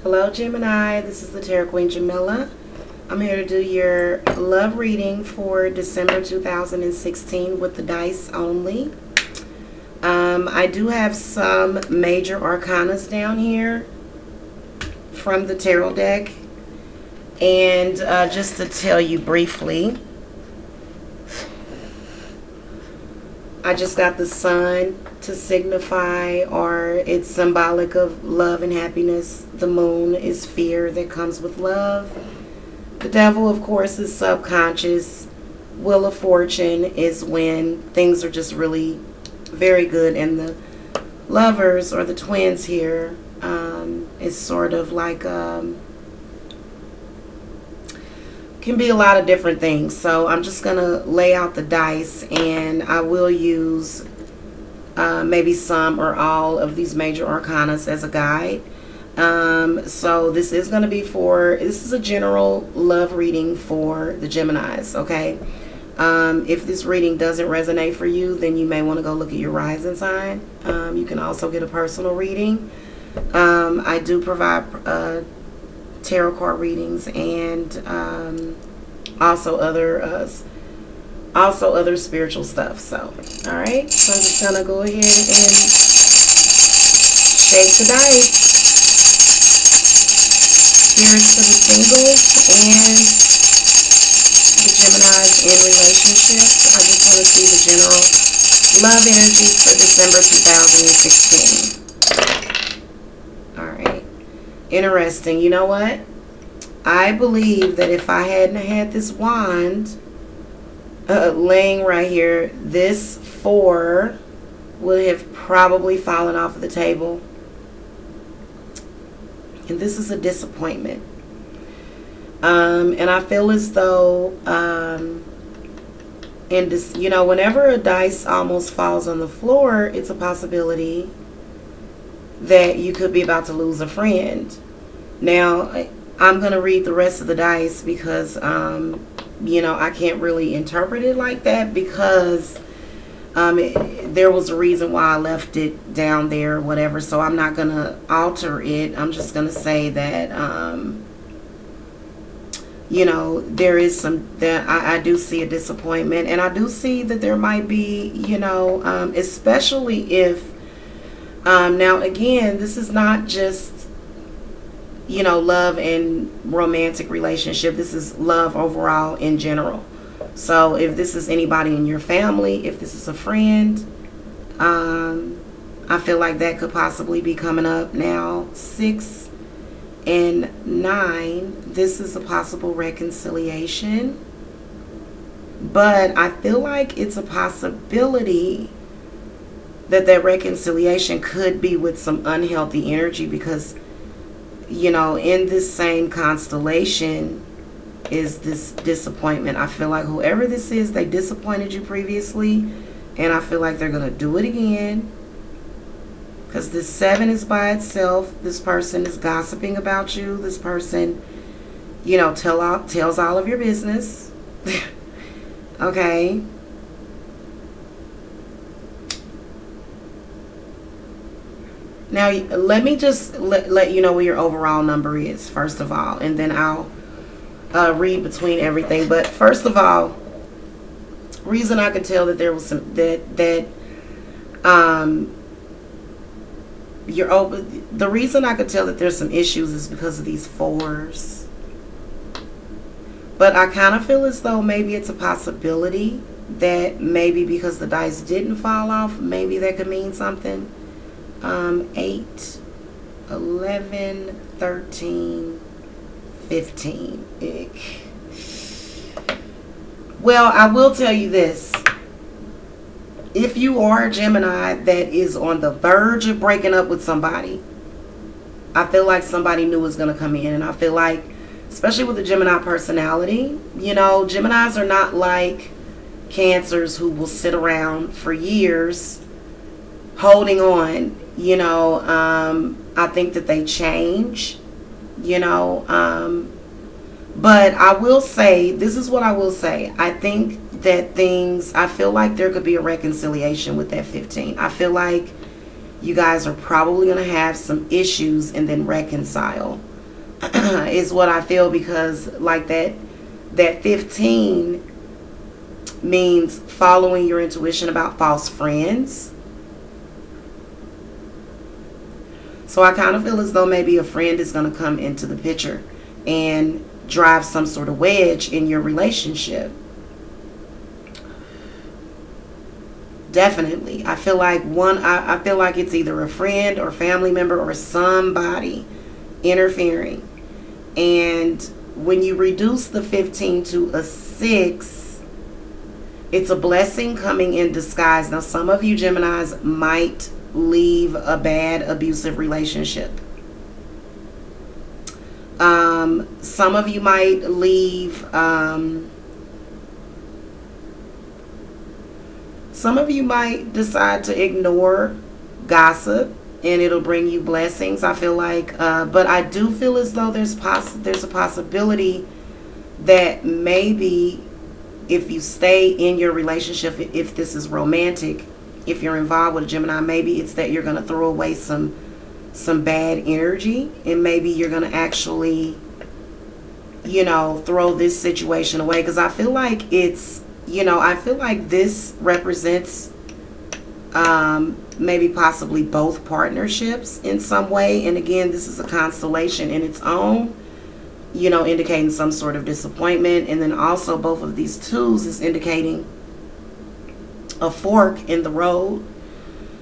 Hello Gemini, this is the Tarot Queen Jamila. I'm here to do your love reading for December 2016 with the dice only. I do have some major arcanas down here from the tarot deck. And just to tell you briefly, I just got the sun to signify, or it's symbolic of love and happiness. The moon is fear that comes with love. The devil, of course, is subconscious. Wheel of Fortune is when things are just really very good. And the lovers, or the twins here, is sort of like, can be a lot of different things. So I'm just going to lay out the dice, and I will use maybe some or all of these major arcanas as a guide. So this is going to be this is a general love reading for the Geminis, okay? If this reading doesn't resonate for you, then you may want to go look at your rising sign. You can also get a personal reading. I do provide tarot card readings and also other spiritual stuff. So, all right, so I'm just gonna go ahead and shake the dice. Spirits for the singles and the Geminis in relationships. I just want to see the general love energies for December 2016. All right, interesting. You know what? I believe that if I hadn't had this wand laying right here, this 4 would have probably fallen off of the table. And this is a disappointment. And I feel as though, whenever a dice almost falls on the floor, it's a possibility that you could be about to lose a friend. Now, I'm going to read the rest of the dice because, I can't really interpret it like that because there was a reason why I left it down there or whatever. So I'm not going to alter it. I'm just going to say that, there is I do see a disappointment. And I do see that there might be, especially if, now again, this is not just, love and romantic relationship. This is love overall in general. So if this is anybody in your family, if this is a friend, I feel like that could possibly be coming up. Now 6 and 9, this is a possible reconciliation, but I feel like it's a possibility that reconciliation could be with some unhealthy energy because in this same constellation is this disappointment. I feel like whoever this is, they disappointed you previously, and I feel like they're going to do it again because this 7 is by itself. This person is gossiping about you. This person, tells all of your business. Okay. Now, let me just let you know what your overall number is, first of all, and then I'll read between everything. But first of all, reason I could tell that there was some, you're open. The reason I could tell that there's some issues is because of these fours. But I kind of feel as though maybe it's a possibility that maybe because the dice didn't fall off, maybe that could mean something. 8, 11, 13, 15. Ick. Well, I will tell you this. If you are a Gemini that is on the verge of breaking up with somebody, I feel like somebody new is going to come in. And I feel like, especially with the Gemini personality, you know, Geminis are not like Cancers who will sit around for years holding on. You know, I think that they change, you know. But I will say, this is what I will say. I think that I feel like there could be a reconciliation with that 15. I feel like you guys are probably going to have some issues and then reconcile is what I feel, because like that 15 means following your intuition about false friends. So I kind of feel as though maybe a friend is going to come into the picture and drive some sort of wedge in your relationship. Definitely. I feel like I feel like it's either a friend or family member or somebody interfering. And when you reduce the 15 to a 6, it's a blessing coming in disguise. Now, some of you Geminis might leave a bad abusive relationship. Some of you might leave some of you might decide to ignore gossip and it'll bring you blessings. I feel like but I do feel as though there's a possibility that maybe if you stay in your relationship, if this is romantic, if you're involved with a Gemini, maybe it's that you're going to throw away some bad energy, and maybe you're going to actually, you know, throw this situation away. Because I feel like it's, you know, I feel like this represents maybe possibly both partnerships in some way. And again, this is a constellation in its own, you know, indicating some sort of disappointment. And then also both of these twos is indicating a fork in the road.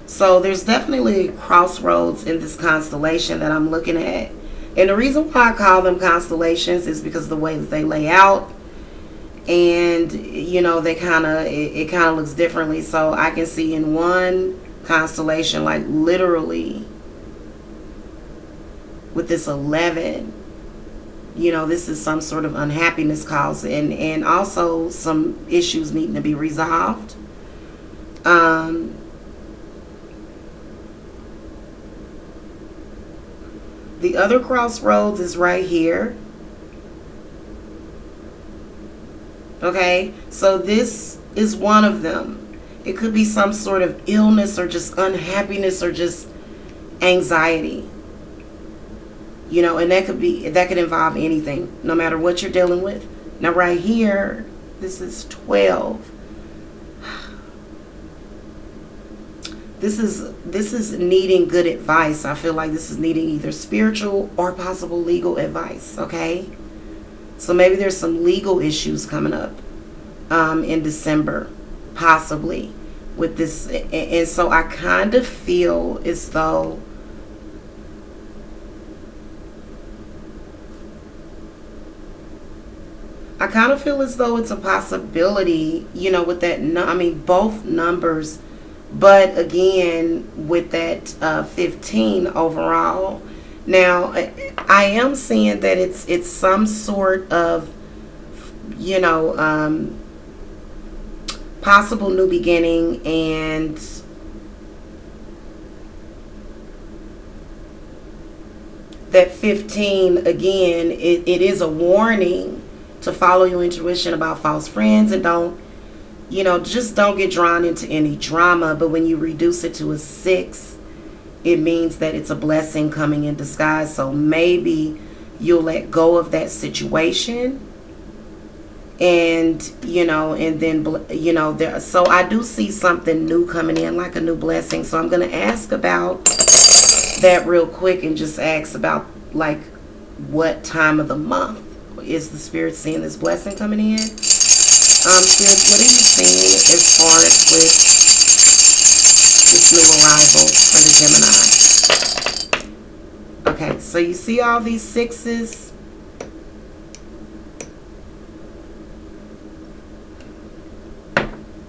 So there's definitely crossroads in this constellation that I'm looking at. And the reason why I call them constellations is because of the way that they lay out. And, you know, they it kind of looks differently. So I can see in one constellation, like literally with this 11, you know, this is some sort of unhappiness cause, and also some issues needing to be resolved. The other crossroads is right here. Okay, so this is one of them. It could be some sort of illness or just unhappiness or just anxiety. You know, and that could involve anything, no matter what you're dealing with. Now right here, this is 12. This is needing good advice. I feel like this is needing either spiritual or possible legal advice, okay? So maybe there's some legal issues coming up in December, possibly, with this. And so I kind of feel as though it's a possibility, you know, with that, I mean, both numbers. But again, with that 15 overall. Now, I am seeing that it's some sort of, you know, possible new beginning, and that 15, again, it is a warning to follow your intuition about false friends, and don't, you know, just don't get drawn into any drama. But when you reduce it to a 6, it means that it's a blessing coming in disguise. So maybe you'll let go of that situation, and, you know, and then, you know, so I do see something new coming in, like a new blessing. So I'm going to ask about that real quick and just ask about like what time of the month is the Spirit seeing this blessing coming in. Spirit, what are you seeing as far as with this new arrival for the Gemini? Okay, so you see all these sixes.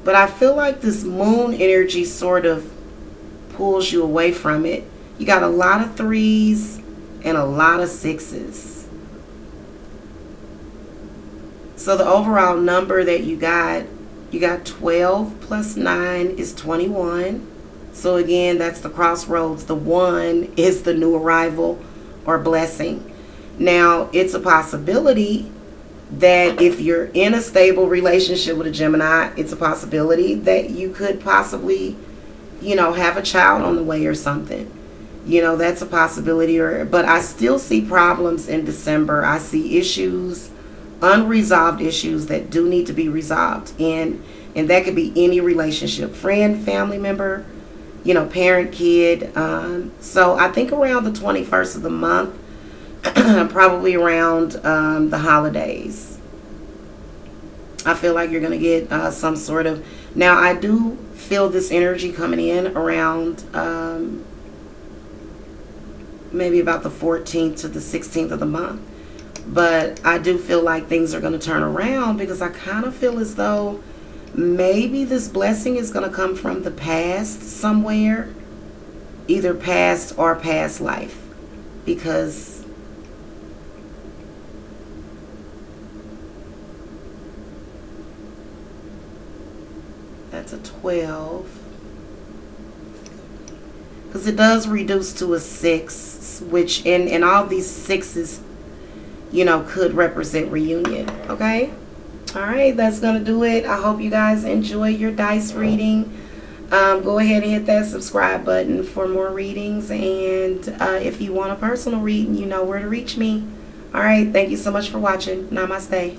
But I feel like this moon energy sort of pulls you away from it. You got a lot of threes and a lot of sixes. So the overall number that you got 12 plus 9 is 21. So again, that's the crossroads. The 1 is the new arrival or blessing. Now, it's a possibility that if you're in a stable relationship with a Gemini, it's a possibility that you could possibly, have a child on the way or something. That's a possibility. But I still see problems in December. I see issues, unresolved issues that do need to be resolved. And that could be any relationship, friend, family member, parent, kid. So I think around the 21st of the month, probably around the holidays, I feel like you're going to get some sort of... Now, I do feel this energy coming in around maybe about the 14th to the 16th of the month. But I do feel like things are going to turn around, because I kind of feel as though maybe this blessing is going to come from the past somewhere, either past or past life, because that's a 12, because it does reduce to a 6, which in all these sixes, could represent reunion. Okay, all right, that's gonna do it. I hope you guys enjoy your dice reading. Go ahead and hit that subscribe button for more readings, and if you want a personal reading, you know where to reach me. All right, thank you so much for watching. Namaste.